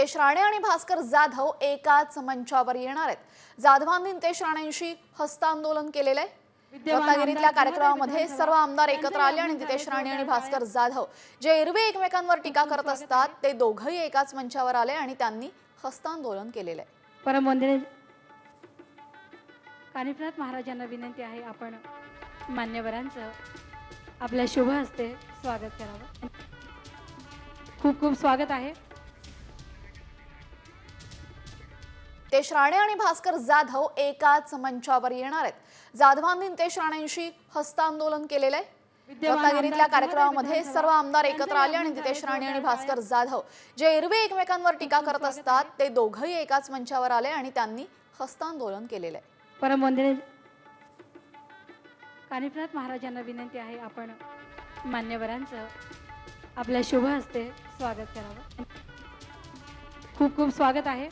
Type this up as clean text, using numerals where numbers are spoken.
नितेश राणे आणि भास्कर जाधव एकाच मंचावर येणार आहेत। जाधवांनी नितेश राणेंशी हस्तांदोलन केलेलं आहे। रत्नागिरीतल्या कार्यक्रमामध्ये सर्व आमदार एकत्र आले आणि नितेश राणे आणि भास्कर जाधव जे एरवी एकमेकांवर टीका करत असतात ते दोघंही एकाच मंचावर आले आणि त्यांनी हस्तांदोलन केलेलं आहे। परमवंदनीय कानिफनाथ महाराजांना विनंती आहे, आपण मान्यवरांचं आपल्या शुभ हस्ते स्वागत करावं। खूप खूप स्वागत आहे। नितेश राणे आणि भास्कर जाधव एकाच मंचावर येणार आहेत। जाधवांनी नितेश राणेंशी हस्तांदोलन केलेलं आहे। रत्नागिरीतल्या कार्यक्रमामध्ये सर्व आमदार एकत्र आले आणि नितेश राणे आणि भास्कर जाधव जे एरवी एकमेकांवर टीका करत असतात ते दोघंही एकाच मंचावर आले आणि त्यांनी हस्तांदोलन केलेलं आहे। परमवंदनीय कानिफनाथ महाराजांना विनंती आहे, आपण मान्यवरांचं आपल्या शुभ हस्ते स्वागत करावं। खूप खूप स्वागत आहे।